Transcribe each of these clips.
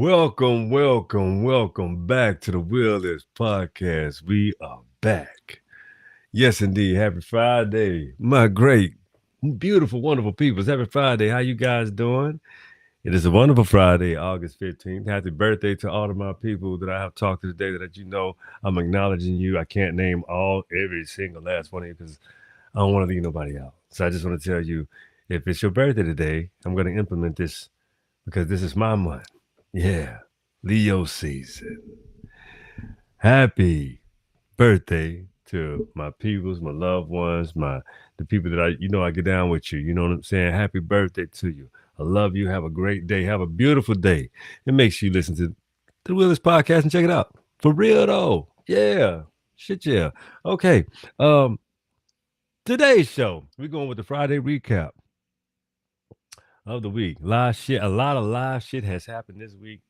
Welcome back to the Wheelers Podcast. We are back. Yes, indeed. Happy Friday. My great, beautiful, wonderful peoples. Happy Friday. How you guys doing? It is a wonderful Friday, August 15th. Happy birthday to all of my people that I have talked to today that you know I'm acknowledging you. I can't name every single last one of you because I don't want to leave nobody out. So I just want to tell you, if it's your birthday today, I'm going to implement this because this is my month. Yeah, Leo season. Happy birthday to my peoples, my loved ones, the people that I get down with you. You know what I'm saying? Happy birthday to you. I love you. Have a great day. Have a beautiful day. And make sure you listen to the Willis Podcast and check it out. For real though. Yeah. Shit, yeah. Okay. Today's show, we're going with the Friday recap of the week. A lot of live shit has happened this week.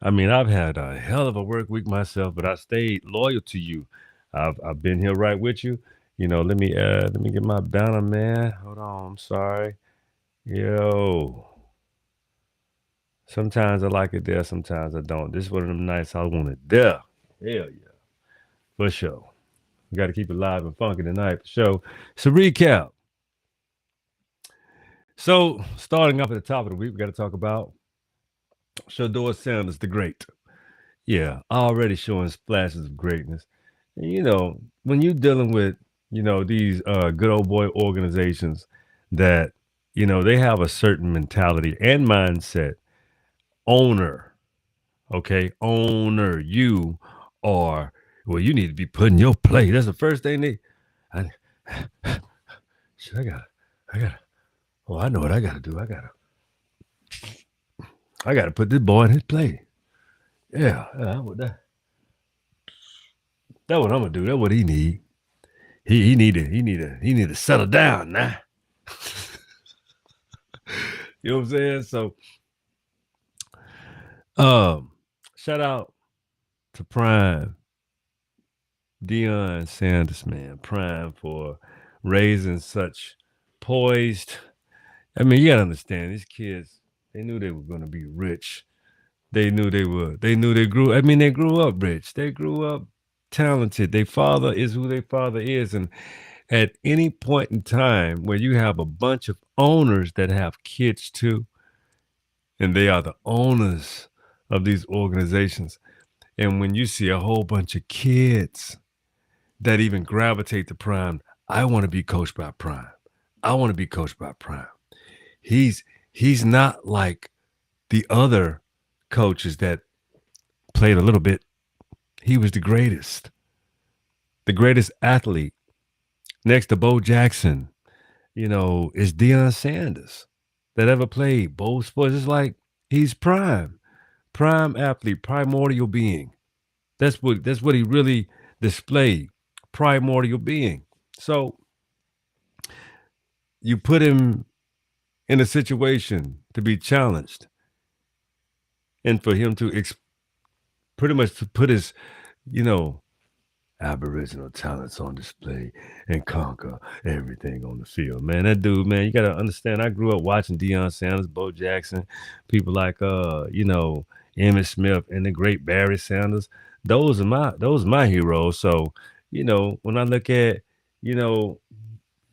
I mean, I've had a hell of a work week myself, but I stayed loyal to you. I've been here right with you. Let me get my banner, man. Hold on, I'm sorry. Yo. Sometimes I like it there, sometimes I don't. This is one of them nights I want it there. Hell yeah. For sure. We got to keep it live and funky tonight for sure. So recap. So starting off at the top of the week, we got to talk about Shador Sanders, the great. Yeah, already showing splashes of greatness. And, when you're dealing with, these good old boy organizations that, they have a certain mentality and mindset. Owner, okay? Owner, you are, well, you need to be putting your play. That's the first thing I, shit, I gotta, oh, I know what I gotta do. I gotta put this boy in his play. Yeah, that's what I'm gonna do. That's what he need. He need to settle down now. You know what I'm saying? So, shout out to Prime Deion Sanders, man. Prime for raising such poised. I mean, you gotta understand these kids. They knew they were gonna be rich. They knew they were. They knew they grew. I mean, they grew up rich. They grew up talented. Their father is who their father is, and at any point in time where you have a bunch of owners that have kids too, and they are the owners of these organizations, and when you see a whole bunch of kids that even gravitate to Prime, I want to be coached by Prime. I want to be coached by Prime. He's not like the other coaches that played a little bit. He was the greatest athlete. Next to Bo Jackson, is Deion Sanders that ever played both sports. It's like he's prime athlete, primordial being. That's what he really displayed, primordial being. So you put him in a situation to be challenged, and for him to pretty much to put his, Aboriginal talents on display and conquer everything on the field. Man, that dude, man, you gotta understand. I grew up watching Deion Sanders, Bo Jackson, people like Emmitt Smith and the great Barry Sanders. Those are my heroes. So, when I look at,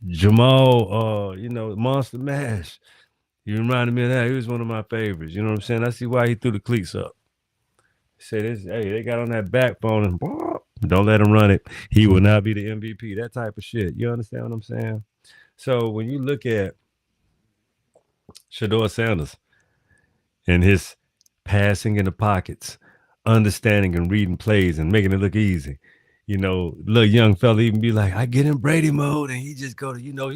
Jamal, Monster Mash, he reminded me of that. He was one of my favorites. You know what I'm saying? I see why he threw the cleats up. He said, hey, they got on that backbone and don't let him run it. He will not be the MVP. That type of shit. You understand what I'm saying? So when you look at Shador Sanders and his passing in the pockets, understanding and reading plays and making it look easy, little young fella even be like, I get in Brady mode, and he just go to, you know what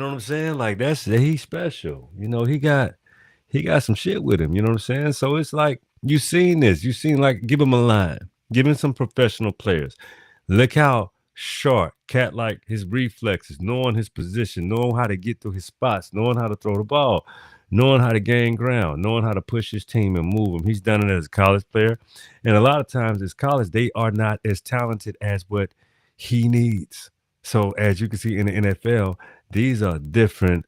I'm saying? Like he's special. He got some shit with him. You know what I'm saying? So it's like, you seen this. You seen, like, give him a line. Give him some professional players. Look how sharp, cat-like his reflexes, knowing his position, knowing how to get through his spots, knowing how to throw the ball, knowing how to gain ground, knowing how to push his team and move him. He's done it as a college player. And a lot of times as college, they are not as talented as what he needs. So as you can see in the NFL, these are different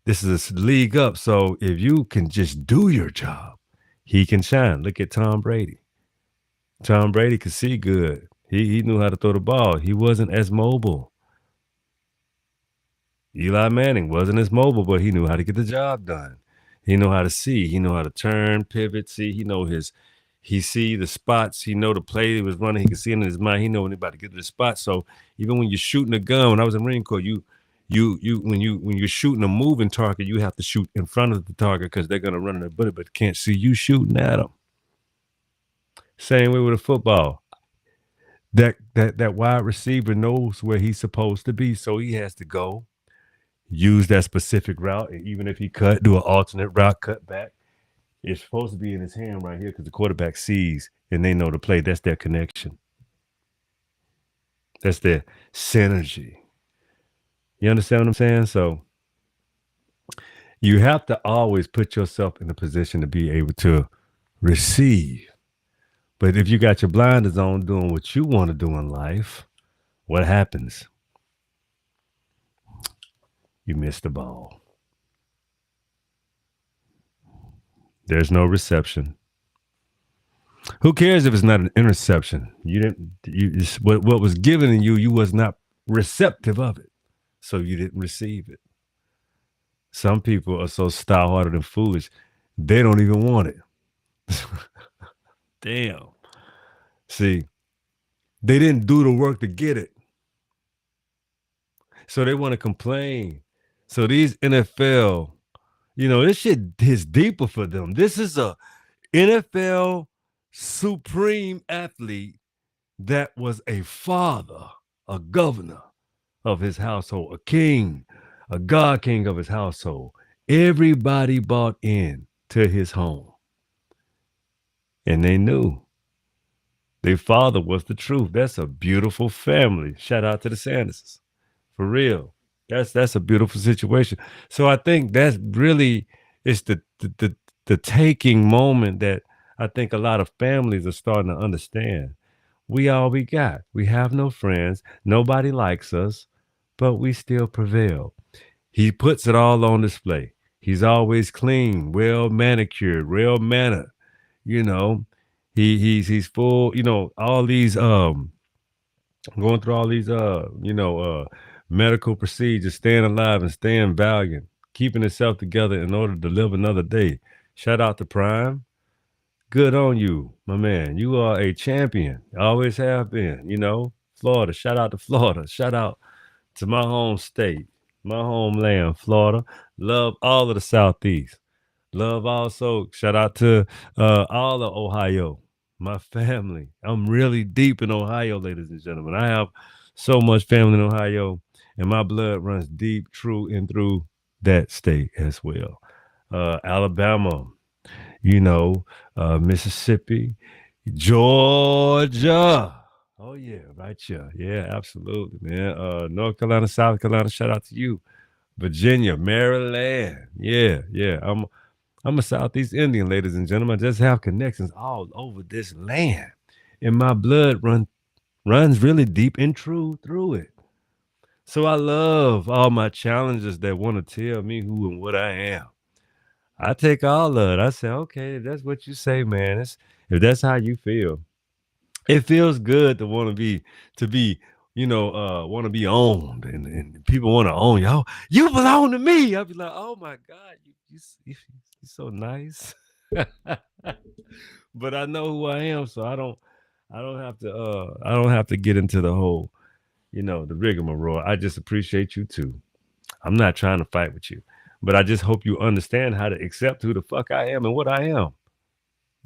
This is a league up. So if you can just do your job, he can shine. Look at Tom Brady. Tom Brady could see good. He knew how to throw the ball. He wasn't as mobile. Eli Manning wasn't as mobile, but he knew how to get the job done. He knew how to see. He knew how to turn, pivot, see. He see the spots. He know the play he was running. He could see it in his mind. He know when he about to get to the spot. So even when you're shooting a gun, when I was in Marine Corps, when you're shooting a moving target, you have to shoot in front of the target because they're gonna run in the bullet, but can't see you shooting at them. Same way with a football. That wide receiver knows where he's supposed to be, so he has to go use that specific route. And even if he do an alternate route, cut back, it's supposed to be in his hand right here because the quarterback sees and they know the play. That's their connection. That's their synergy. You understand what I'm saying? So you have to always put yourself in a position to be able to receive. But if you got your blinders on doing what you want to do in life, what happens? You miss the ball. There's no reception. Who cares if it's not an interception? What was given in you was not receptive of it. So you didn't receive it. Some people are so stout-hearted and foolish, they don't even want it. Damn. See, they didn't do the work to get it. So they want to complain. So these NFL, this shit is deeper for them. This is a NFL supreme athlete that was a father, a governor of his household, a king, a God king of his household. Everybody bought in to his home. And they knew their father was the truth. That's a beautiful family. Shout out to the Sanderses. For real. That's a beautiful situation. So I think that's really it's the taking moment that I think a lot of families are starting to understand. We all we got. We have no friends. Nobody likes us, but we still prevail. He puts it all on display. He's always clean, well manicured, well mannered. He's full. All these going through all these medical procedures, staying alive and staying valiant, keeping himself together in order to live another day. Shout out to Prime. Good on you, my man. You are a champion. Always have been, Florida. Shout out to Florida. Shout out to my home state, my homeland, Florida. Love all of the Southeast. Love also, shout out to all of Ohio, my family. I'm really deep in Ohio, ladies and gentlemen. I have so much family in Ohio, and my blood runs deep, true, and through that state as well. Alabama, Mississippi, Georgia. Oh, yeah, right here. Yeah, absolutely, man. North Carolina, South Carolina, shout out to you. Virginia, Maryland. Yeah. I'm a Southeast Indian, ladies and gentlemen. I just have connections all over this land. And my blood runs really deep and true through it. So I love all my challengers that want to tell me who and what I am. I take all of it. I say, okay, if that's what you say, man. If that's how you feel. It feels good to want to be want to be owned, and people want to own you. Oh, you belong to me. I'll be like, oh my God, you're so nice. But I know who I am, so I don't have to get into the whole, the rigmarole. I just appreciate you too. I'm not trying to fight with you, but I just hope you understand how to accept who the fuck I am and what I am.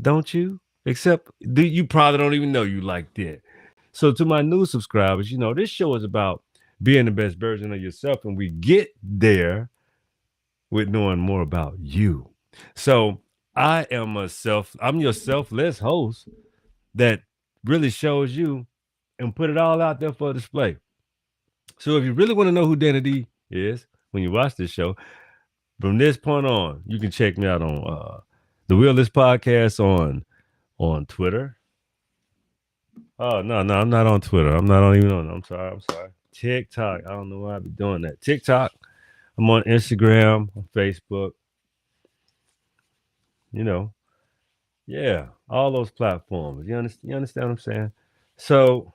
Don't you? Except you probably don't even know you like that. So to my new subscribers, this show is about being the best version of yourself, and we get there with knowing more about you. So I'm your selfless host that really shows you and put it all out there for display. So if you really want to know who Danny D is when you watch this show, from this point on, you can check me out on the Wheelless Podcast on Twitter. Oh, no, I'm not on Twitter. I'm not even on. I'm sorry. TikTok. I don't know why I'd be doing that. TikTok. I'm on Instagram, on Facebook, you know. Yeah, all those platforms. You understand what I'm saying? So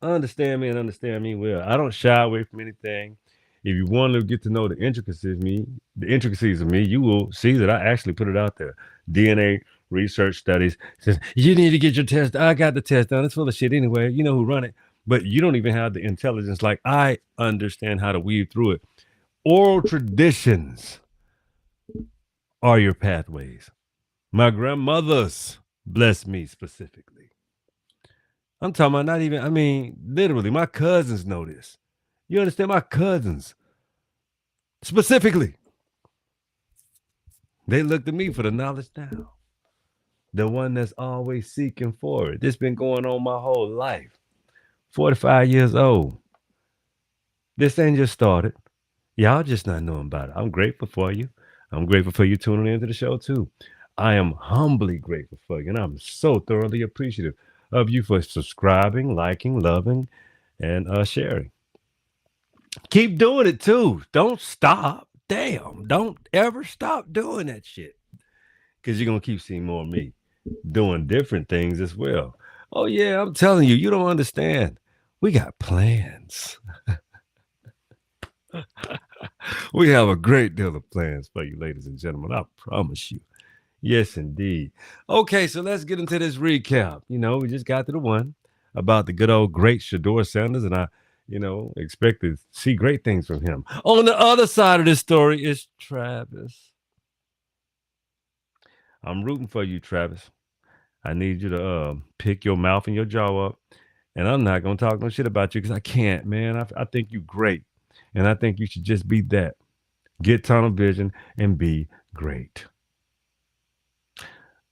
understand me and understand me well. I don't shy away from anything. If you want to get to know the intricacies of me, you will see that I actually put it out there. DNA research studies says you need to get your test. I got the test done. It's full of shit anyway. You know who run it, but you don't even have the intelligence. Like I understand how to weave through it. Oral traditions are your pathways. My grandmothers bless me specifically. I'm talking about not even. I mean, literally, my cousins know this. You understand? My cousins specifically, they look to me for the knowledge now. The one that's always seeking for it. This been going on my whole life. 45 years old. This ain't just started. Y'all just not knowing about it. I'm grateful for you. I'm grateful for you tuning into the show too. I am humbly grateful for you, and I'm so thoroughly appreciative of you for subscribing, liking, loving, and sharing. Keep doing it too. Don't stop. Damn. Don't ever stop doing that shit. Because you're going to keep seeing more of me doing different things as well. Oh, yeah. I'm telling you, you don't understand. We got plans. We have a great deal of plans for you, ladies and gentlemen. I promise you. Yes, indeed. Okay, so let's get into this recap. You know, we just got to the one about the good old great Shador Sanders, and I, expect to see great things from him. On the other side of this story is Travis. I'm rooting for you, Travis. I need you to pick your mouth and your jaw up, and I'm not gonna talk no shit about you because I can't, man. I think you're great, and I think you should just be that. Get tunnel vision and be great.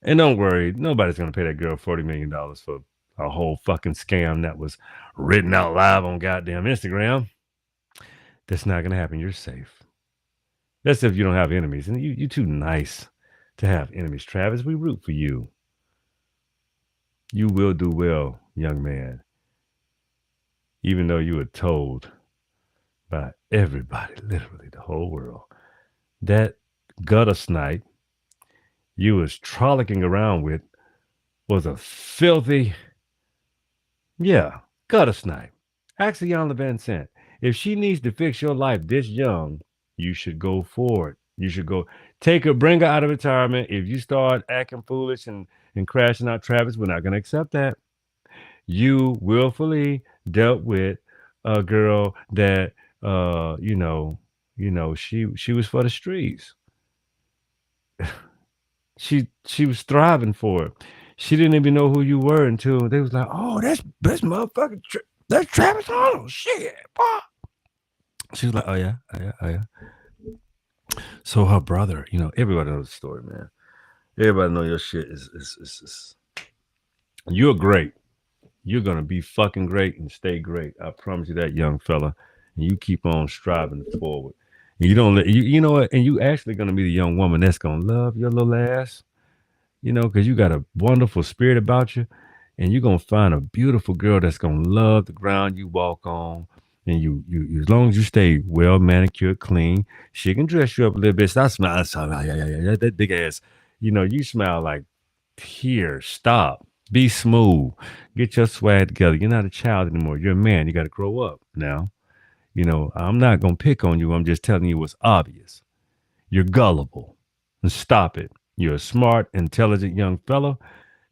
And don't worry, nobody's gonna pay that girl $40 million for a whole fucking scam that was written out live on goddamn Instagram. That's not gonna happen. You're safe. That's if you don't have enemies. And you're too nice to have enemies, Travis. We root for you. You will do well, young man. Even though you were told by everybody, literally the whole world, that gutter snipe you was frolicking around with was a filthy, yeah, gutter snipe. Ask Ayanna Van Sant. If she needs to fix your life this young, you should go for it. You should go take her, bring her out of retirement. If you start acting foolish and crashing out, Travis, we're not going to accept that. You willfully dealt with a girl that, she was for the streets. She was thriving for it. She didn't even know who you were until they was like, oh, that's motherfucking that's Travis Arnold. Shit, boy. She was like, oh yeah, oh yeah, oh yeah. So her brother, everybody knows the story, man. Everybody know your shit is you're great. You're gonna be fucking great and stay great. I promise you that, young fella. And you keep on striving forward. And you don't let you know what, and you actually gonna be the young woman that's gonna love your little ass, because you got a wonderful spirit about you, and you're gonna find a beautiful girl that's gonna love the ground you walk on. And you as long as you stay well manicured, clean, she can dress you up a little bit. Stop smiling, yeah, that big ass. You smile like here. Stop. Be smooth. Get your swag together. You're not a child anymore. You're a man. You got to grow up now. I'm not gonna pick on you. I'm just telling you what's obvious. You're gullible. And stop it. You're a smart, intelligent young fellow,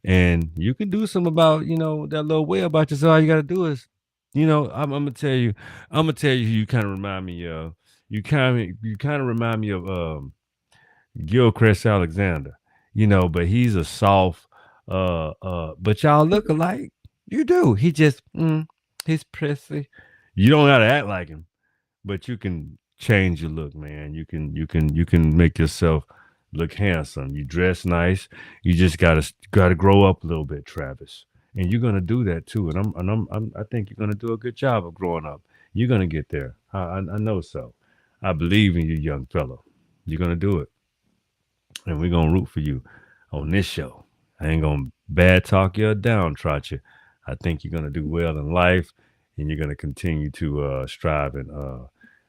and you can do something about that little way about yourself. All you got to do is, I'm gonna tell you. I'm gonna tell you who you kind of remind me of. You kind of remind me of Gilchrist Alexander. But he's a soft. But y'all look alike. You do. He's prissy. You don't gotta act like him, but you can change your look, man. You can make yourself look handsome. You dress nice. You just gotta grow up a little bit, Travis. And you're gonna do that too. I think you're gonna do a good job of growing up. You're gonna get there. I know so. I believe in you, young fellow. You're gonna do it, and we're gonna root for you on this show. I ain't gonna bad talk you or downtrot you. I think you're gonna do well in life, and you're gonna continue to strive and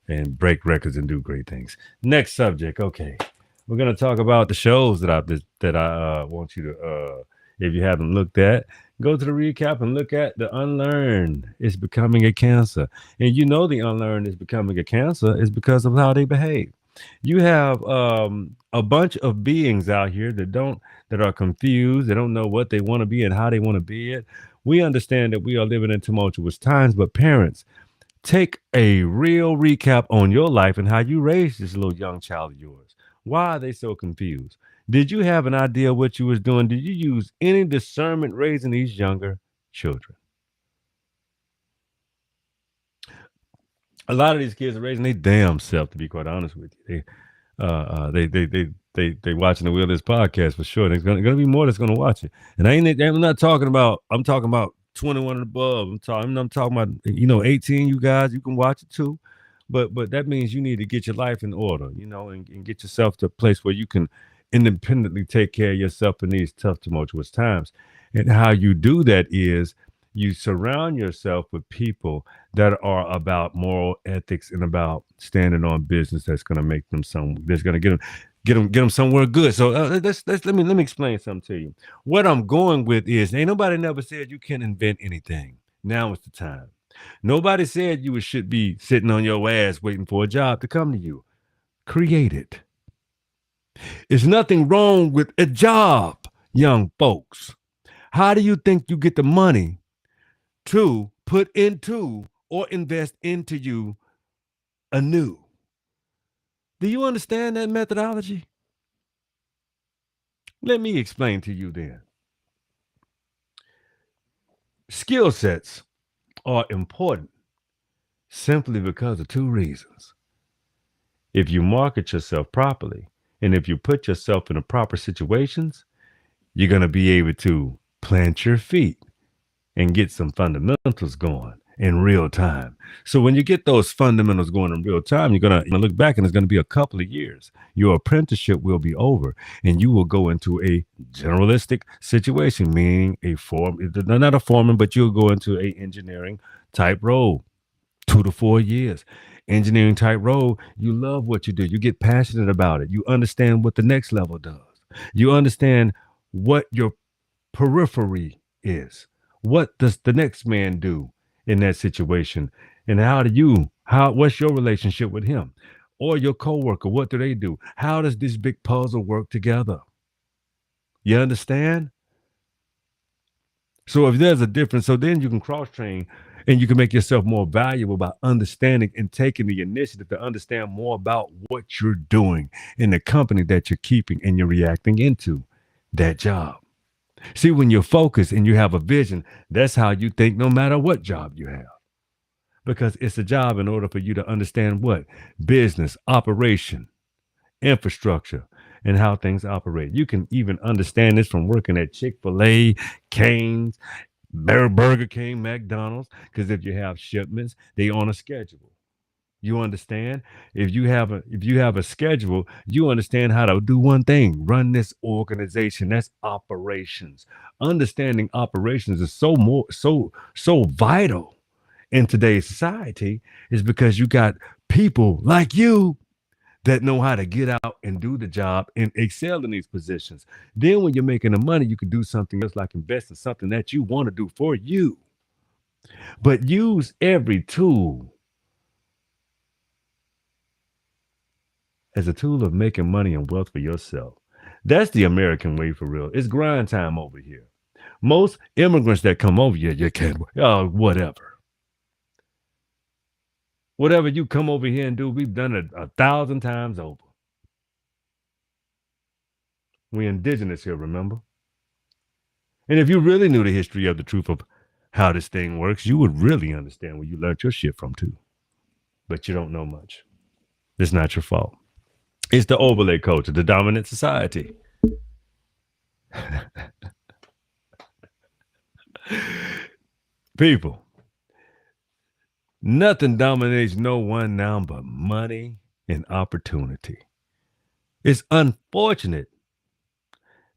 and break records and do great things. Next subject. Okay, we're gonna talk about the shows that I want you to, if you haven't looked at, go to the recap and look at the unlearned is becoming a cancer, and you know the unlearned is becoming a cancer is because of how they behave. You have a bunch of beings out here that are confused. They don't know what they want to be and how they want to be it. We understand that we are living in tumultuous times, but parents, take a real recap on your life and how you raised this little young child of yours. Why are they so confused? Did you have an idea what you was doing? Did you use any discernment raising these younger children? A lot of these kids are raising their damn self, to be quite honest with you. They watching the Wheelers podcast for sure. There's gonna be more that's gonna watch it. And I'm not talking about, I'm talking about 21 and above. I'm talking about, 18, you guys, you can watch it too. But that means you need to get your life in order, and get yourself to a place where you can independently take care of yourself in these tough, tumultuous times. And how you do that is you surround yourself with people that are about moral ethics and about standing on business that's going to make them that's going to get them somewhere good. So let me explain something to you. What I'm going with is, ain't nobody never said you can invent anything. Now is the time. Nobody said you should be sitting on your ass waiting for a job to come to you. Create it. There's nothing wrong with a job, young folks. How do you think you get the money to put into or invest into you anew? Do you understand that methodology? Let me explain to you then. Skill sets are important simply because of two reasons. If you market yourself properly and if you put yourself in the proper situations, you're going to be able to plant your feet and get some fundamentals going in real time. So when you get those fundamentals going in real time, you're going to look back and it's going to be a couple of years. Your apprenticeship will be over and you will go into a generalistic situation, meaning not a foreman, but you'll go into a engineering type role, 2 to 4 years. Engineering type role, you love what you do. You get passionate about it. You understand what the next level does. You understand what your periphery is. What does the next man do in that situation? And what's your relationship with him or your coworker? What do they do? How does this big puzzle work together? You understand? So if there's a difference, so then you can cross train and you can make yourself more valuable by understanding and taking the initiative to understand more about what you're doing in the company that you're keeping and you're reacting into that job. See, when you're focused and you have a vision, that's how you think no matter what job you have. Because it's a job in order for you to understand what? Business, operation, infrastructure, and how things operate. You can even understand this from working at Chick-fil-A, Cane's, Burger King, McDonald's, because if you have shipments, they on a schedule. You understand? If you have a schedule, you understand how to do one thing: run this organization. That's operations. Understanding operations is so vital in today's society, is because you got people like you that know how to get out and do the job and excel in these positions. Then when you're making the money, you can do something else like invest in something that you want to do for you. But use every tool as a tool of making money and wealth for yourself. That's the American way for real. It's grind time over here. Most immigrants that come over here, you can't, whatever. Whatever you come over here and do, we've done it 1,000 times over. We're indigenous here, remember? And if you really knew the history of the truth of how this thing works, you would really understand where you learned your shit from too. But you don't know much. It's not your fault. It's the overlay culture, the dominant society. People, nothing dominates no one now but money and opportunity. It's unfortunate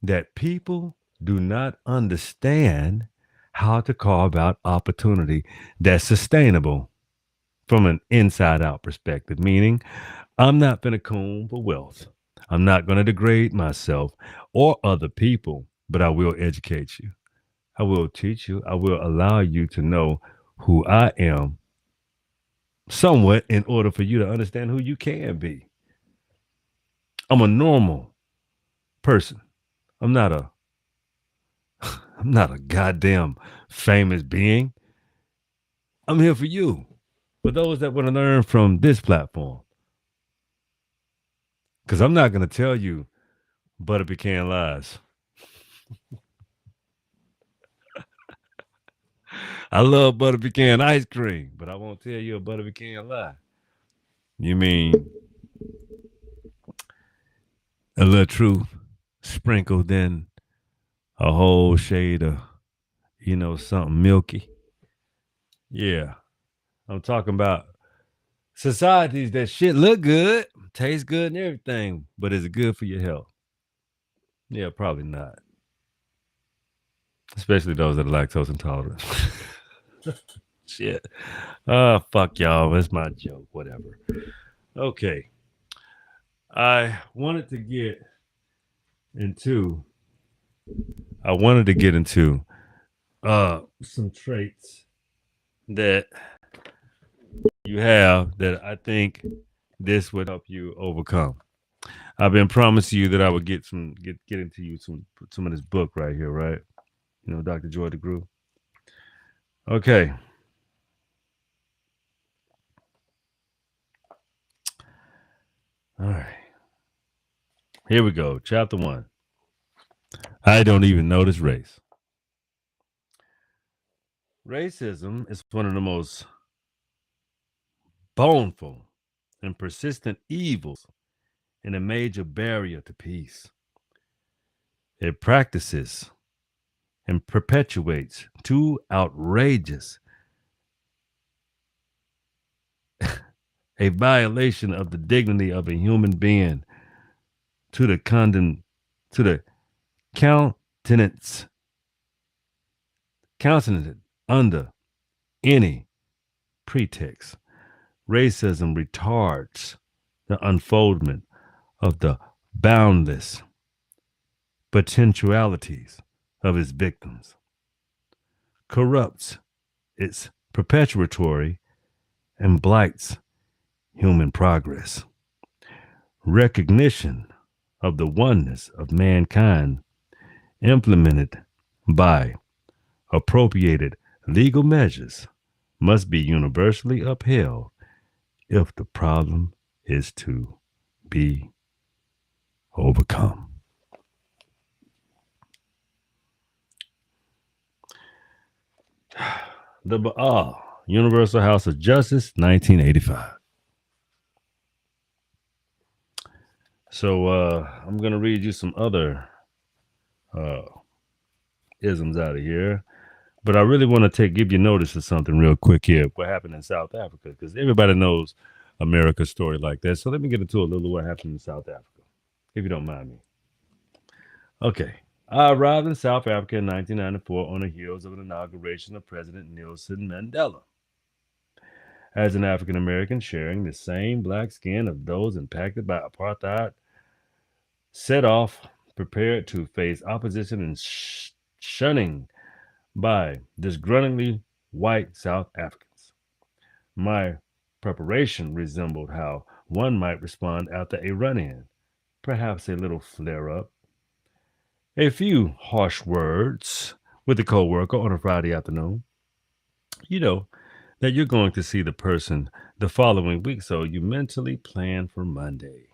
that people do not understand how to carve out opportunity that's sustainable from an inside out perspective, meaning I'm not going to comb for wealth. I'm not going to degrade myself or other people, but I will educate you. I will teach you. I will allow you to know who I am somewhat in order for you to understand who you can be. I'm a normal person. I'm not a I'm not a goddamn famous being. I'm here for you. For those that want to learn from this platform. Because I'm not going to tell you butter pecan lies. I love butter pecan ice cream, but I won't tell you a butter pecan lie. You mean a little truth sprinkled in a whole shade of, something milky? Yeah. I'm talking about societies that shit look good, tastes good and everything, but is it good for your health? Yeah, probably not. Especially those that are lactose intolerant. Shit. Fuck y'all. That's my joke. Whatever. Okay. I wanted to get into I wanted to get into some traits that you have that I think this would help you overcome. I've been promising you that I would get into you some of this book right here, right? Dr. Joy DeGruy. Okay. All right. Here we go. Chapter 1. I don't even notice race. Racism is one of the most boneful and persistent evils and a major barrier to peace. It practices and perpetuates two outrageous, a violation of the dignity of a human being to the countenance under any pretext. Racism retards the unfoldment of the boundless potentialities of its victims, corrupts its perpetuatory, and blights human progress. Recognition of the oneness of mankind implemented by appropriated legal measures must be universally upheld if the problem is to be overcome. The Baal Universal House of Justice, 1985. So I'm going to read you some other isms out of here. But I really want to give you notice of something real quick here. What happened in South Africa? Because everybody knows America's story like that. So let me get into a little what happened in South Africa, if you don't mind me. Okay. I arrived in South Africa in 1994 on the heels of an inauguration of President Nelson Mandela. As an African American sharing the same black skin of those impacted by apartheid, set off prepared to face opposition and shunning by disgruntlingly white South Africans. My preparation resembled how one might respond after a run-in, perhaps a little flare-up, a few harsh words with a coworker on a Friday afternoon. You know that you're going to see the person the following week, so you mentally plan for Monday.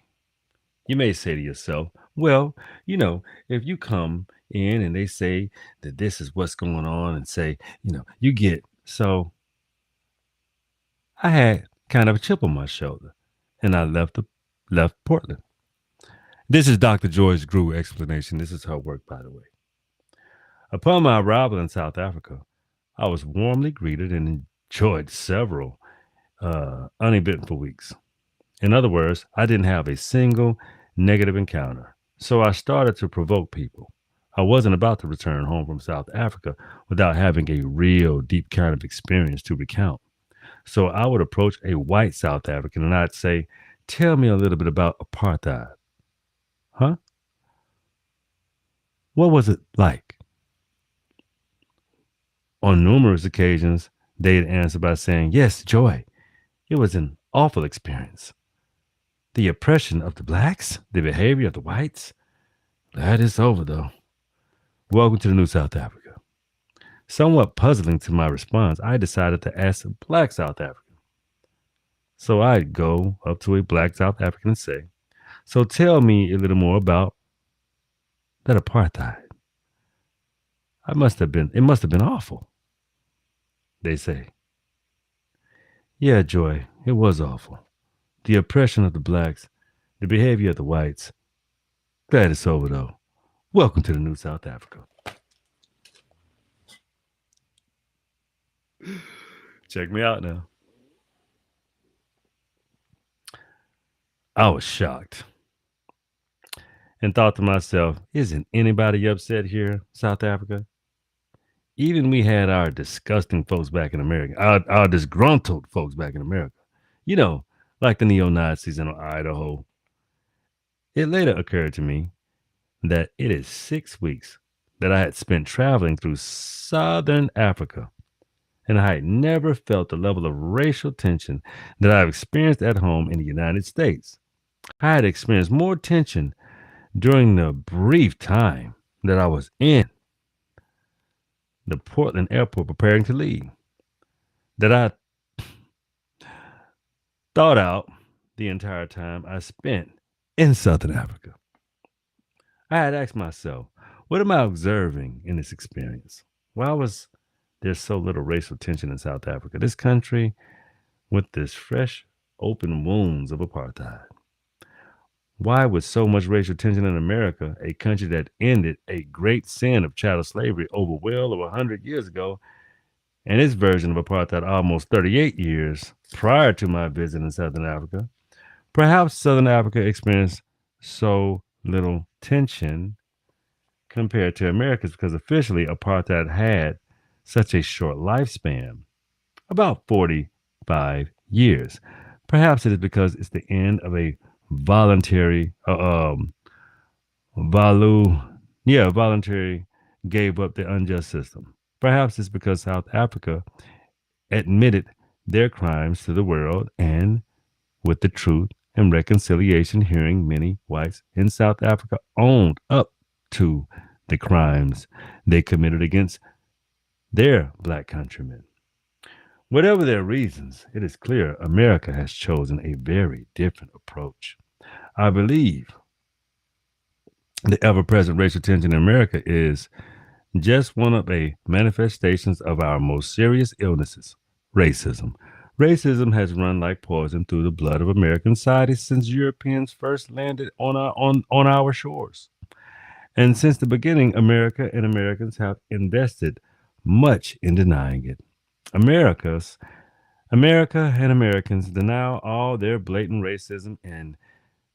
You may say to yourself, well, if you come in and they say that this is what's going on and say, you get. So I had kind of a chip on my shoulder and I left Portland. This is Dr. Joy's DeGruy explanation. This is her work, by the way. Upon my arrival in South Africa, I was warmly greeted and enjoyed several uneventful weeks. In other words, I didn't have a single negative encounter. So I started to provoke people. I wasn't about to return home from South Africa without having a real deep kind of experience to recount. So I would approach a white South African and I'd say, "Tell me a little bit about apartheid. Huh? What was it like?" On numerous occasions, they'd answer by saying, "Yes, Joy, it was an awful experience. The oppression of the blacks, the behavior of the whites, that is over though. Welcome to the new South Africa." Somewhat puzzling to my response, I decided to ask a black South African. So I'd go up to a black South African and say, "So tell me a little more about that apartheid. It must have been awful." They say, "Yeah, Joy, it was awful. The oppression of the blacks, the behavior of the whites, that is over though. Welcome to the new South Africa." Check me out now. I was shocked and thought to myself, isn't anybody upset here, South Africa? Even we had our disgusting folks back in America, our disgruntled folks back in America, you know, like the neo Nazis in Idaho. It later occurred to me that it is 6 weeks that I had spent traveling through Southern Africa, and I had never felt the level of racial tension that I've experienced at home in the United States. I had experienced more tension during the brief time that I was in the Portland airport preparing to leave that I thought out the entire time I spent in Southern Africa. I had asked myself, what am I observing in this experience? Why was there so little racial tension in South Africa, this country with this fresh, open wounds of apartheid? Why was so much racial tension in America, a country that ended a great sin of chattel slavery over well over 100 years ago, and its version of apartheid almost 38 years prior to my visit in Southern Africa? Perhaps Southern Africa experienced so little tension compared to America's because officially apartheid had such a short lifespan, about 45 years. Perhaps it is because it's the end of a voluntary, voluntary gave up the unjust system. Perhaps it's because South Africa admitted their crimes to the world and with the Truth and Reconciliation hearing, many whites in South Africa owned up to the crimes they committed against their black countrymen. Whatever their reasons, it is clear America has chosen a very different approach. I believe the ever present racial tension in America is just one of the manifestations of our most serious illnesses, racism. Racism has run like poison through the blood of American society since Europeans first landed on our shores. And since the beginning, America and Americans have invested much in denying it. America's America and Americans deny all their blatant racism and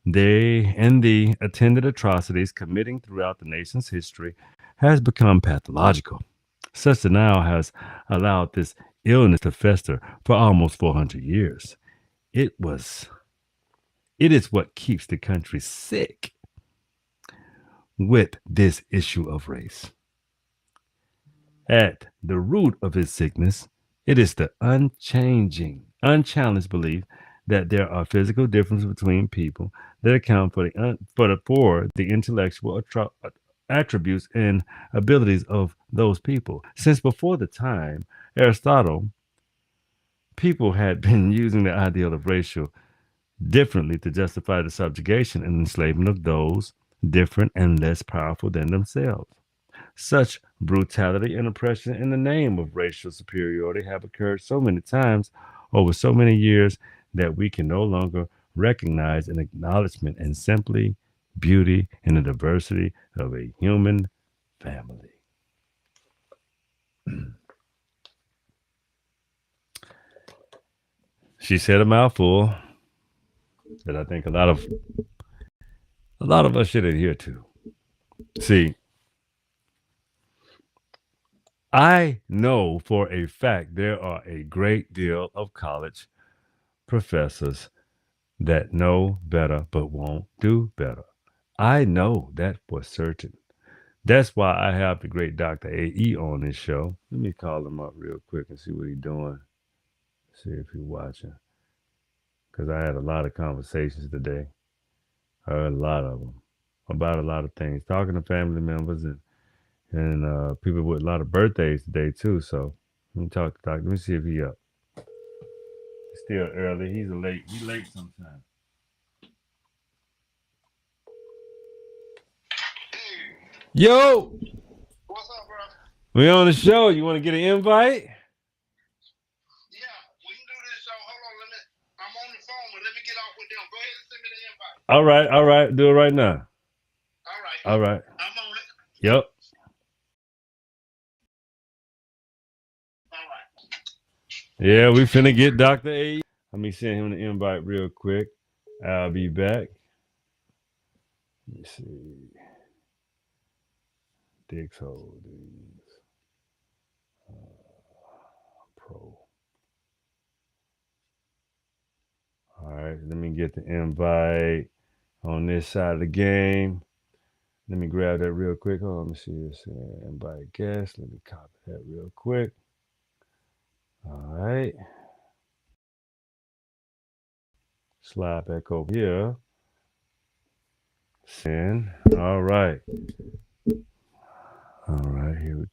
the attendant atrocities committing throughout the nation's history has become pathological. Such denial has allowed this illness to fester for almost 400 years. It was it is what keeps the country sick with this issue of race. At the root of its sickness, it is the unchallenged belief that there are physical differences between people that account for the intellectual attributes and abilities of those people. Since before the time Aristotle, people had been using the ideal of racial differently to justify the subjugation and enslavement of those different and less powerful than themselves. Such brutality and oppression in the name of racial superiority have occurred so many times over so many years that we can no longer recognize an acknowledgement and simply beauty in the diversity of a human family. She said a mouthful that I think a lot of us should adhere to. See, I know for a fact there are a great deal of college professors that know better but won't do better. I know that for certain. That's why I have the great Dr. A.E. on this show. Let me call him up real quick and see what he's doing. See if he's watching. Because I had a lot of conversations today. I heard a lot of them about a lot of things. Talking to family members and people with a lot of birthdays today too. So let me talk to Doctor. Let me see if he up. It's still early. He's late. He's late sometimes. Yo, What's up, bro? we on the show. You want to get an invite? Yeah, we can do this show. Hold on, I'm on the phone, but let me get off with them. Go ahead and send me the invite. All right. Do it right now. All right. All right. I'm on it. Yep. All right. Yeah, we finna get Dr. A. Let me send him the invite real quick. I'll be back. Let me see. Dix Holdings. Pro. All right, let me get the invite on this side of the game. Let me grab that real quick. Hold on, let me see this. Invite guest. Let me copy that real quick. All right. Slide back over here. Send. All right. All right, here we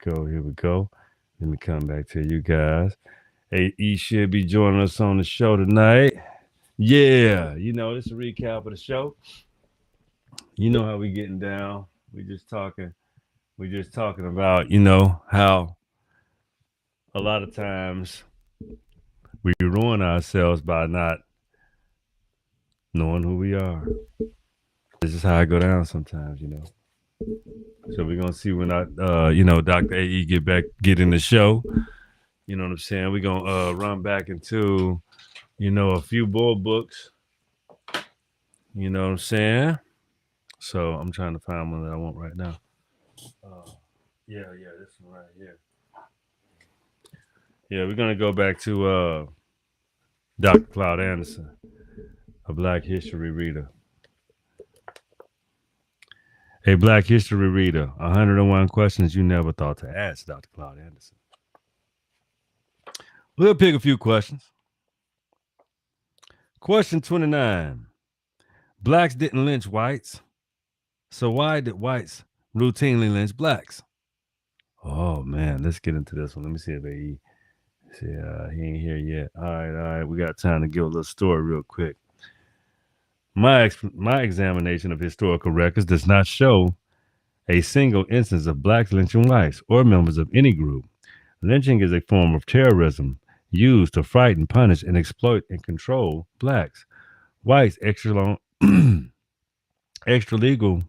go. Let me come back to you guys. AE should be joining us on the show tonight. Yeah, this is a recap of the show. You know how we getting down. We just talking about, how a lot of times we ruin ourselves by not knowing who we are. This is how I go down sometimes. So we're gonna see when Dr. AE get in the show. You know what I'm saying? We're gonna run back into, a few bull books. You know what I'm saying? So I'm trying to find one that I want right now. Yeah, this one right here. Yeah, we're gonna go back to Dr. Cloud Anderson, a Black History reader. A Black History reader. 101 questions you never thought to ask, Dr. Cloud Anderson. We'll pick a few questions. Question 29. Blacks didn't lynch whites, so why did whites routinely lynch blacks? Oh man, let's get into this one. Let me see if he ain't here yet. All right. We got time to give a little story real quick. My examination of historical records does not show a single instance of blacks lynching whites or members of any group. Lynching is a form of terrorism used to frighten, punish, and exploit and control blacks. Whites extra legal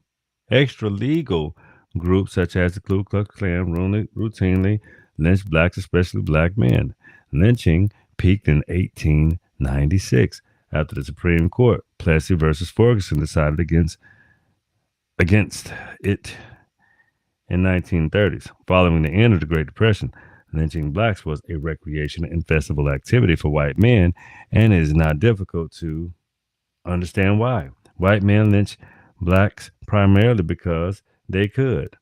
groups such as the Ku Klux Klan routinely lynched blacks, especially black men. Lynching peaked in 1896 after the Supreme Court, Plessy versus Ferguson, decided against it in 1930s. Following the end of the Great Depression, lynching blacks was a recreational and festival activity for white men, and it is not difficult to understand why. White men lynch blacks primarily because they could.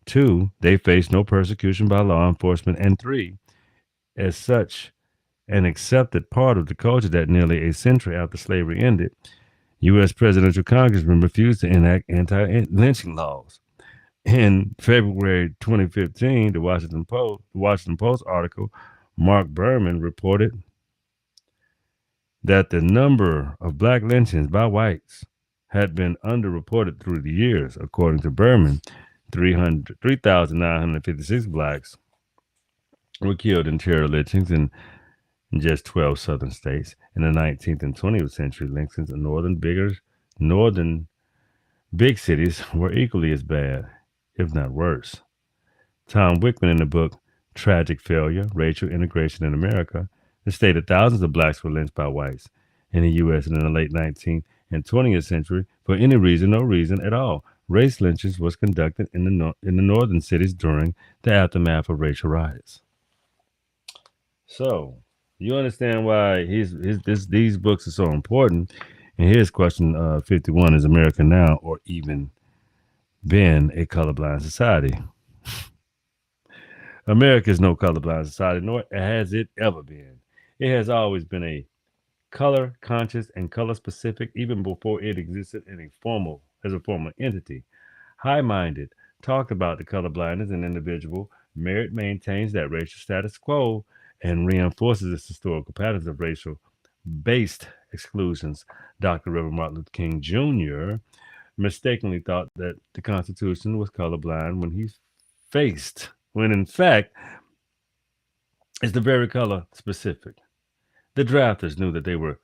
2, they faced no persecution by law enforcement. And 3, as such an accepted part of the culture that nearly a century after slavery ended, U.S. presidential congressmen refused to enact anti-lynching laws. In February 2015, the Washington Post article, Mark Berman reported that the number of black lynchings by whites had been underreported through the years. According to Berman, 3,956 blacks were killed in terror lynchings in just 12 southern states. In the 19th and 20th century, lynchings in northern big cities were equally as bad, if not worse. Tom Wickman, in the book Tragic Failure, Racial Integration in America, stated thousands of blacks were lynched by whites in the U.S. in the late 19th and 20th century for any reason, no reason at all. race lynchings was conducted in in the northern cities during the aftermath of racial riots. So you understand why these books are so important. And here's question 51: Is America now, or even been, a colorblind society? America is no colorblind society, nor has it ever been. It has always been a color conscious and color specific, even before it existed in a formal as a formal entity. High minded talked about the colorblind as an individual. Merritt maintains that racial status quo and reinforces its historical patterns of racial based exclusions. Dr. Reverend Martin Luther King Jr. mistakenly thought that the Constitution was colorblind when in fact it's the very color specific. The drafters knew that they were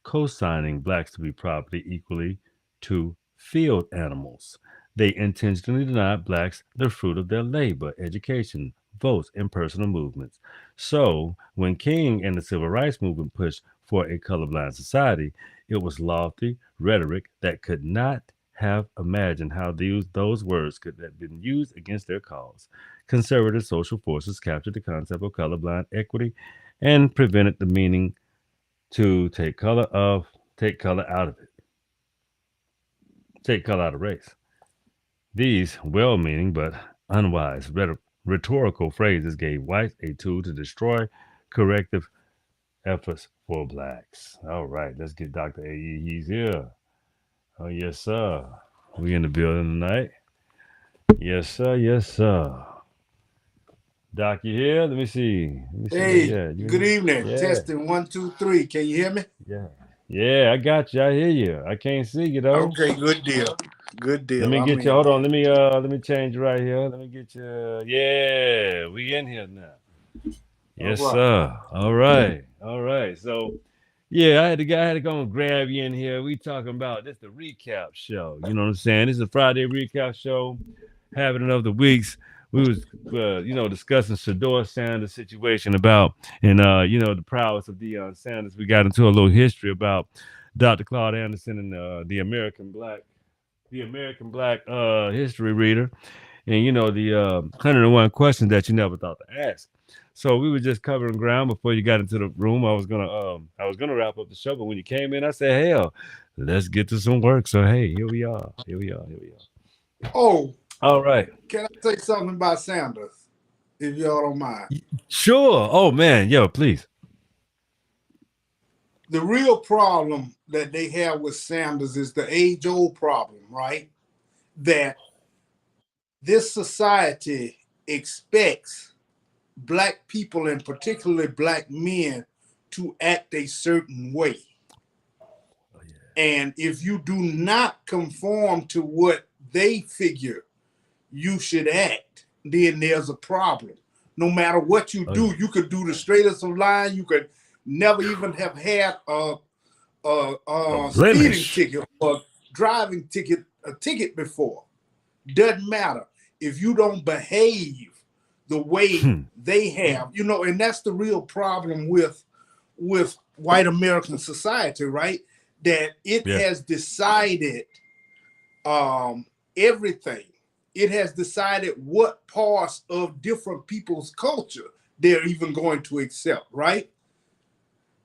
co signing blacks to be property equally to field animals. They intentionally denied blacks the fruit of their labor, education, votes, and personal movements. So, when King and the Civil Rights Movement pushed for a colorblind society, it was lofty rhetoric that could not have imagined how those words could have been used against their cause. Conservative social forces captured the concept of colorblind equity and prevented the meaning to take color out of it, take color out of race. These well-meaning but unwise rhetorical phrases gave whites a tool to destroy corrective efforts for blacks. All right, let's get Dr. A.E. He's here. Oh yes, sir. We in the building tonight. Yes, sir. Yes, sir. Doc, you here? Let me see. Let me see where you Hey, at. You good in evening. here? Yeah. Testing 1, 2, 3. Can you hear me? Yeah. Yeah, I got you. I hear you. I can't see you though. Okay, good deal. Good Let deal. me I'm get you. in Hold on. there. Let me change right here. Let me get you. Yeah, we in here now. All Yes, right. sir. All right. All right. So, yeah, I had to go and grab you in here. We talking about this the recap show. You know what I'm saying? This is a Friday recap show. Having of the weeks. We was discussing Shador Sanders' situation about and the prowess of Deion Sanders. We got into a little history about Dr. Claude Anderson and the American Black history reader, and the 101 questions that you never thought to ask. So we were just covering ground before you got into the room. I was gonna wrap up the show, but when you came in, I said, "Hell, let's get to some work." So hey, here we are. Here we are. Here we are. Oh, All right. can I say something about Sanders, if y'all don't mind? Sure. Oh man, yo, please. The real problem that they have with Sanders is the age-old problem, right? That this society expects black people, and particularly black men, to act a certain way. Oh yeah. And if you do not conform to what they figure you should act, then there's a problem. No matter what you Oh yeah. do, you could do the straightest of line. You could never even have had A a speeding blemish. ticket or driving ticket, a ticket before. Doesn't matter if you don't behave the way Hmm. they have, and that's the real problem with white American society, right? That it Yeah. has decided um, everything. It has decided what parts of different people's culture they're even going to accept, right?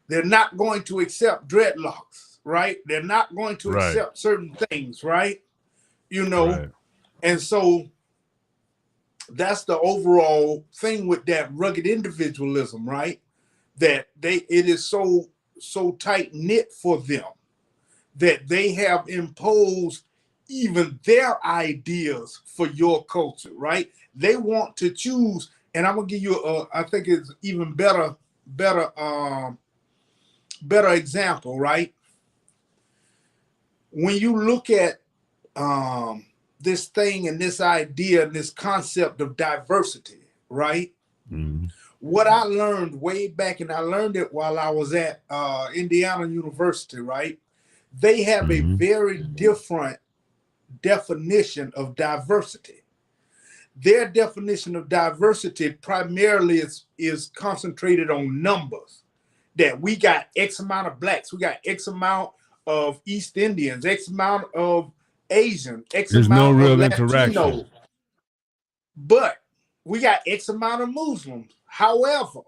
They're not going to accept dreadlocks, right? They're not going to Right. accept certain things, right? You know, Right. and so that's the overall thing with that rugged individualism, right? That it is so tight knit for them that they have imposed even their ideas for your culture, right? They want to choose, and I'm gonna give you I think it's even better example, right? When you look at um, this thing and this idea and this concept of diversity, right? Mm-hmm. What I learned way back, and I learned it while I was at Indiana University, right? They have a Mm-hmm. very different definition of diversity. Their definition of diversity primarily is concentrated on numbers. That we got X amount of blacks, we got X amount of East Indians, X amount of Asian, X There's no amount of real Latino, interaction. but we got X amount of Muslims. However,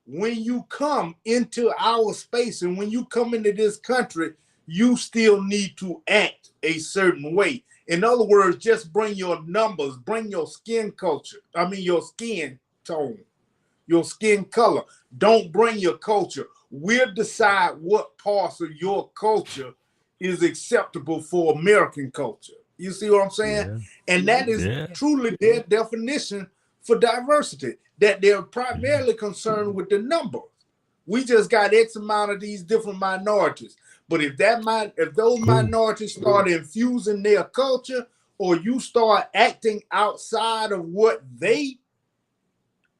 when you come into our space and when you come into this country, you still need to act a certain way. In other words, just bring your numbers, bring your skin culture. I mean, your skin tone, your skin color. Don't bring your culture. We'll decide what parts of your culture is acceptable for American culture. You see what I'm saying? Yeah. And that is Yeah. truly their definition for diversity, that they're Mhm. primarily concerned with the numbers. We just got X amount of these different minorities. But if those Cool. minorities start infusing their culture, or you start acting outside of what they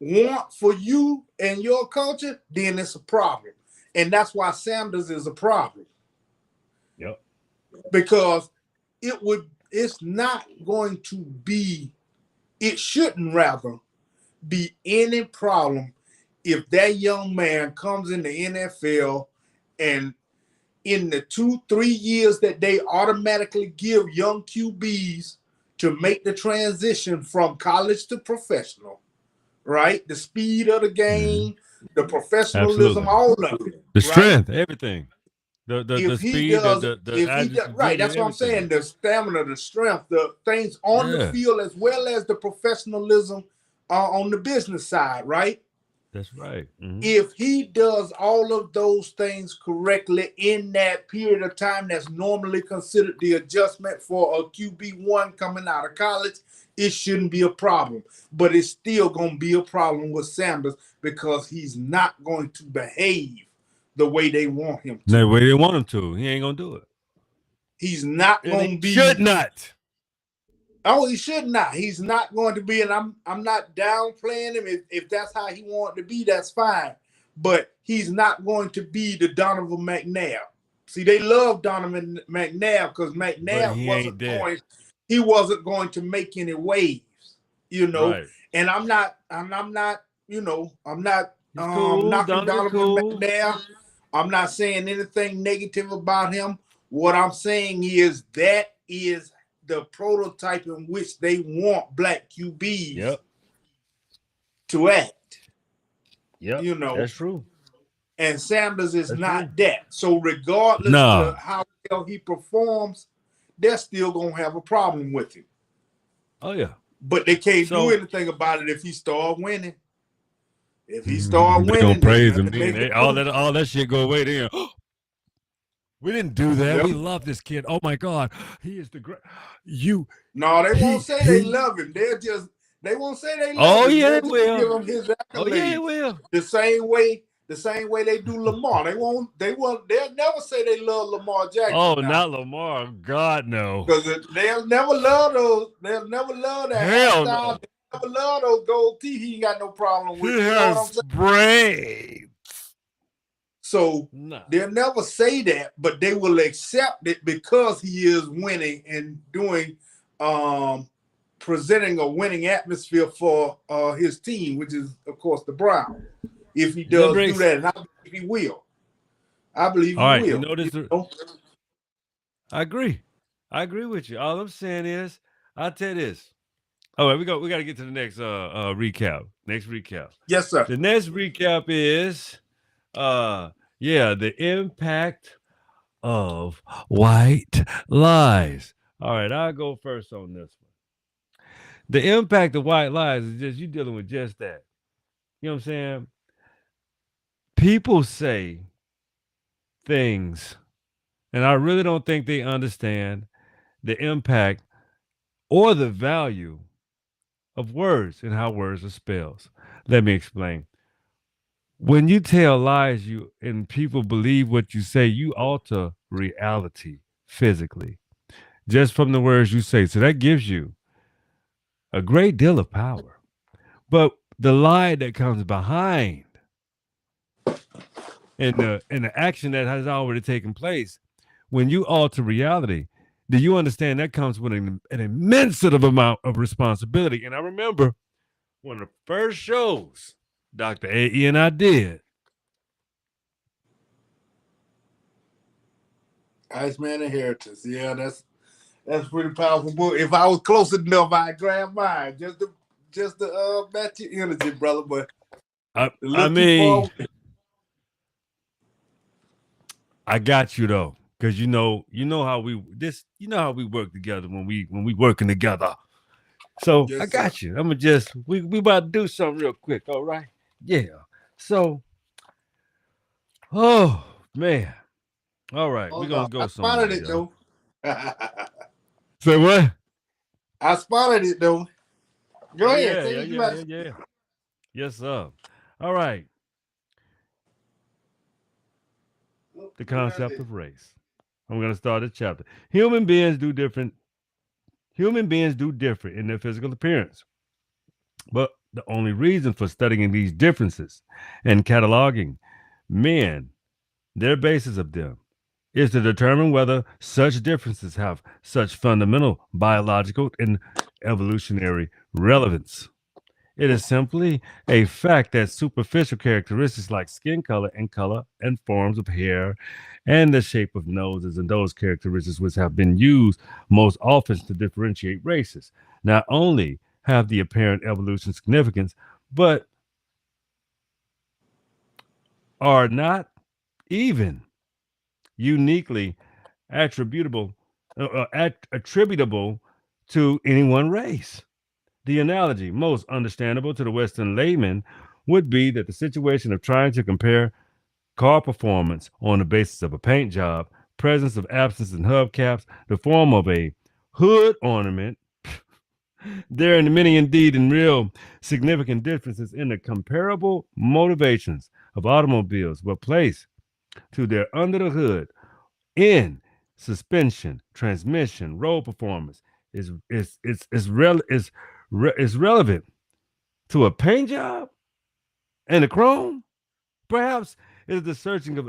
want for you and your culture, then it's a problem. And that's why Sanders is a problem. Yep. Because it's not going to be, it shouldn't rather be any problem if that young man comes in the NFL and in the 2-3 years that they automatically give young QBs to make the transition from college to professional, right? The speed of the Mhm. game, the professionalism, Absolutely. all of it, The right? strength, everything. The If he speed, the does, the the if he does, right, agility, that's what I'm saying. everything. The stamina, the strength, the things on the Yeah. field, as well as the professionalism on the business side, right? That's right. Hmm. If he does all of those things correctly in that period of time that's normally considered the adjustment for a QB1 coming out of college, it shouldn't be a problem. But it's still going to be a problem with Sanders because he's not going to behave the way they want him to. The way they want him to. He ain't gonna do it. He's not And he going to should be. not. Oh, he should not. He's not going to be, and I'm not downplaying him. If that's how he wanted to be, that's fine. But he's not going to be the Donovan McNabb. See, they love Donovan McNabb because But McNabb he ain't there. he wasn't going to make any waves, you know. Right. And I'm not, I'm not He's cool. knocking Donovan Donovan cool. McNabb. I'm not saying anything negative about him. What I'm saying is that is the prototype in which they want black QBs Yep. to act, Yep. you know, That's true. and Sanders is That's not true. that. So regardless to Nah. how well he performs, they're still gonna have a problem with him. Oh yeah. But they can't do So anything about it if he start winning. If he start they gonna winning, there's praise him nothing they then. can All do. that shit go away then. We didn't do that. Yep. We love this kid. Oh my God. He is the great you No, they won't say they he love him. They won't say they love Oh him. yeah, They'll they just give will. him his Oh yeah, they accolades. will. The same way they do Lamar. They'll never say they love Lamar Oh, Jackson now. not Lamar. God no. Because they'll never love those, they'll never love that Hell hairstyle. no. They'll never love those gold teeth he ain't got no problem He with. You know what I'm has saying? brains. So Nah. they'll never say that, but they will accept it because he is winning and doing presenting a winning atmosphere for his team, which is of course the Browns. If he That does do breaks. that, and I believe he will. I believe All he right, you will. notice You know? I agree. I agree with you. All I'm saying is, I'll tell you this. All right, we got to get to the next recap. Next recap. Yes, sir. The next recap is the impact of white lies. All right, I'll go first on this one. The impact of white lies is just you dealing with just that. You know what I'm saying? People say things, and I really don't think they understand the impact or the value of words and how words are spelled. Let me explain. When you tell lies, you and people believe what you say, you alter reality physically just from the words you say. So that gives you a great deal of power. But the lie that comes behind and the action that has already taken place, when you alter reality, do you understand that comes with an immense amount of responsibility? And I remember one of the first shows Dr. A.E. and I did. Iceman Inheritance. Yeah, That's a pretty powerful book. If I was close enough, I'd grab mine just to match your energy, brother. But I a I little too far mean, away. I got you though, because you know how we work together when we working together. So I Yes, sir. got you. I'm gonna just we about to do something real quick. All right. Yeah. So, oh man. All right, we're Hold gonna on. I go spotted somewhere, it y'all. though. I Say what? spotted it though. Go Oh ahead. yeah, Say yeah, what you yeah, about yeah, to say. yeah. Yes, sir. All right. Oh, The what I concept did. of race. I'm gonna start this chapter. Human beings do different. Human beings do differ in their physical appearance, but the only reason for studying these differences and cataloging men, their basis of them, is to determine whether such differences have such fundamental biological and evolutionary relevance. It is simply a fact that superficial characteristics like skin color and forms of hair and the shape of noses and those characteristics which have been used most often to differentiate races not only have the apparent evolution significance, but are not even uniquely attributable attributable to any one race. The analogy most understandable to the Western layman would be that the situation of trying to compare car performance on the basis of a paint job, presence of absence in hubcaps, the form of a hood ornament. There are many indeed and real significant differences in the comparable motivations of automobiles, but placed to their under the hood in suspension, transmission, road performance is relevant to a paint job and a chrome. Perhaps it is the searching of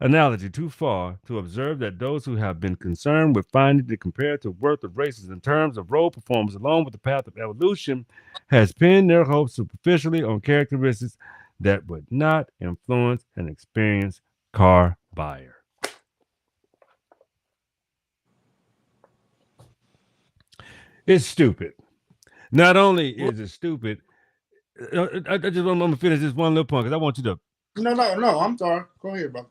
analogy too far to observe that those who have been concerned with finding the comparative worth of races in terms of road performance along with the path of evolution has pinned their hopes superficially on characteristics that would not influence an experienced car buyer. It's stupid. Not only Well, is it stupid, I just want to finish this one little point because I want you to no. I'm sorry. Go ahead, brother.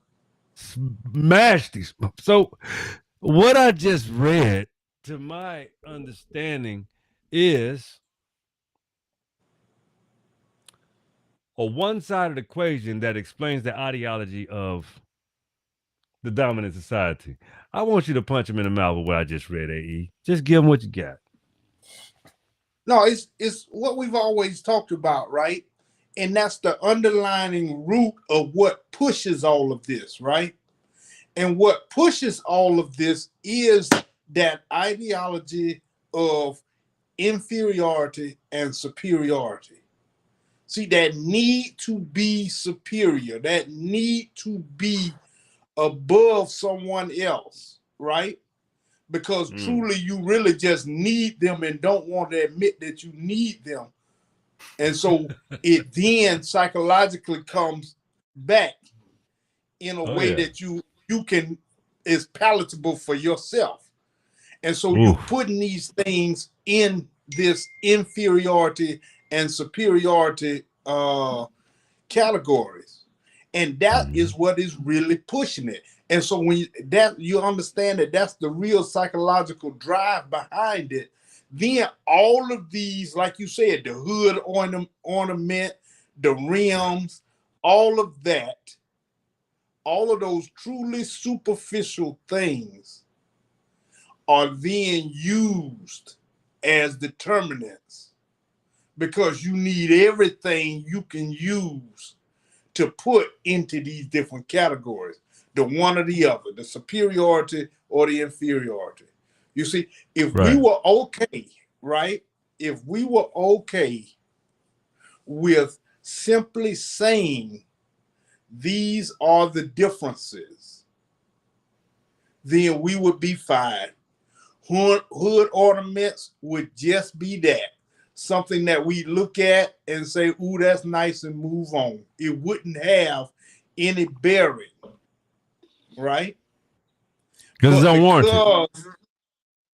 smash these. So, what I just read, to my understanding, is a one-sided equation that explains the ideology of the dominant society. I want you to punch him in the mouth with what I just read, AE. Just give him what you got. No, it's what we've always talked about, right? And that's the underlining root of what pushes all of this, right? And what pushes all of this is that ideology of inferiority and superiority. See, that need to be superior, that need to be above someone else, right? Because Mm. truly you really just need them and don't want to admit that you need them. And so it then psychologically comes back in a Oh way yeah. that you can is palatable for yourself. And so you Oof. putting these things in this inferiority and superiority categories. And that Mhm. is what is really pushing it. And so when you understand that that's the real psychological drive behind it, then all of these, like you said, the hood ornament, the rims, all of that, all of those truly superficial things are then used as determinants because you need everything you can use to put into these different categories, the one or the other, the superiority or the inferiority. You see, if we Right. were okay, right? If we were okay with simply saying these are the differences, then we would be fine. Hood ornaments would just be that. Something that we look at and say, ooh, that's nice, and move on. It wouldn't have any bearing, right? Because it's But unwarranted.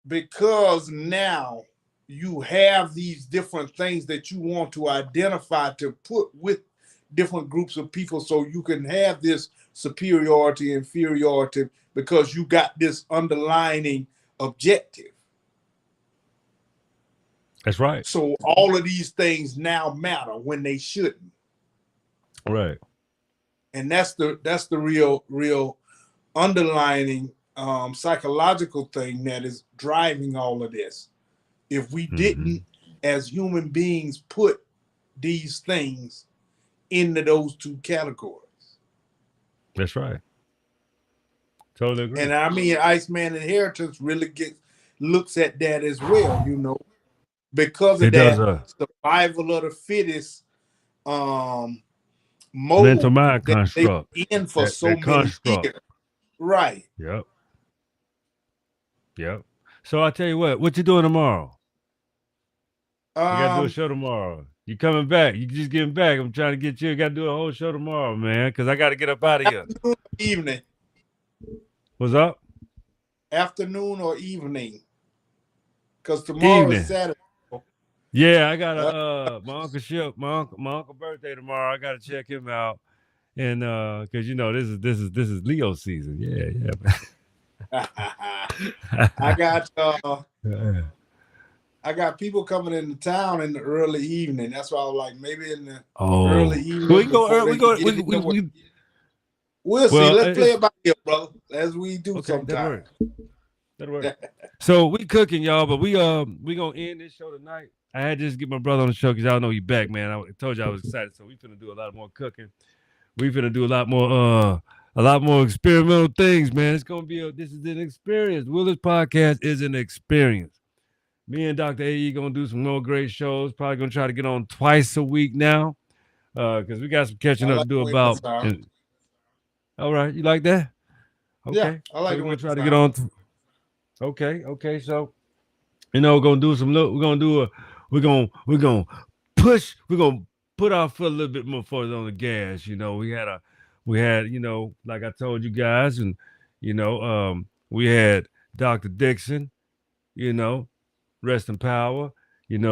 because now you have these different things that you want to identify to put with different groups of people, so you can have this superiority, inferiority, because you got this underlining objective. That's right. So all of these things now matter when they shouldn't. Right. And that's the real underlining psychological thing that is driving all of this. If we didn't, as human beings, put these things into those two categories. That's right. Totally agree. And I mean, Iceman Inheritance really looks at that as well, because of It does that a survival of the fittest mental mode mind that they construct. were in for so That many construct. years. Right. Yep. Yep. So I tell you what you doing tomorrow? You gotta do a Um, show tomorrow. You coming back. You just getting back. I'm trying to get you. Gotta do a whole show tomorrow, man. Because I gotta get up out of here. afternoon or evening. What's up? Afternoon or evening. Because tomorrow is Evening. Saturday. Yeah, I got Uh, a my uncle ship, my uncle birthday tomorrow. I gotta check him out. And because this is Leo season. Yeah, I got yeah. I got people coming into town in the early evening. That's why I was like, maybe in the early Oh, we evening go before early. they We go. get here. We We'll see. well, Let's play it's it by ear, brother, as we do okay. That'll sometimes. work. That'll work. So we cooking, y'all, but we gonna end this show tonight. I had to just get my brother on the show because y'all know he back, man. I told you I was excited, so we finna do a lot more cooking. We finna do a lot more experimental things, man. It's gonna be this is an experience. Willis Podcast is an experience. Me and Dr. AE gonna do some more great shows. Probably gonna try to get on twice a week now, because we got some I catching up to like do the way that about. sounds. All right, you like that? Yeah, Okay, I so like we're the way gonna that try to get sounds. on. Okay. So we're gonna do some look. We're gonna do a. We're gonna push. We're gonna put our foot a little bit more further on the gas. We had like I told you guys, and we had Dr. Dixon. You know, rest in power.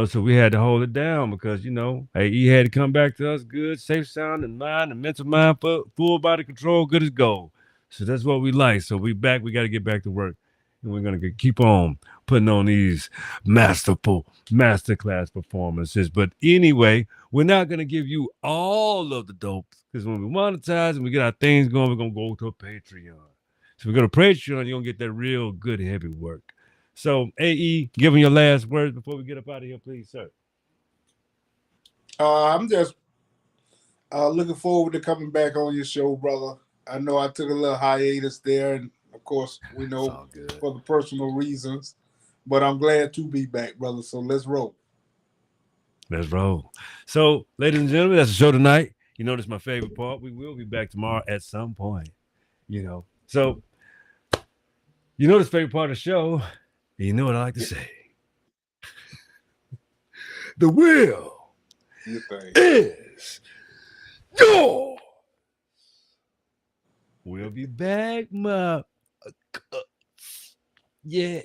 So we had to hold it down because hey, he had to come back to us good, safe, sound, and mind, and mental mind, full body control, good as gold. So that's what we like. So we back. We got to get back to work, and we're gonna keep on putting on these masterful masterclass performances. But anyway, we're not gonna give you all of the dope because when we monetize and we get our things going, we're gonna go to a Patreon. So we're gonna Patreon. You're gonna get that real good heavy work. So, AE, give him your last words before we get up out of here, please, sir. I'm just looking forward to coming back on your show, brother. I know I took a little hiatus there, and of course, we It's know all good. for the personal reasons, but I'm glad to be back, brother. So let's roll. Let's roll. So, ladies and gentlemen, that's the show tonight. This is my favorite part. We will be back tomorrow at some point. So, this favorite part of the show. You know what I like to say. The wheel is yours. We'll be back, yeah.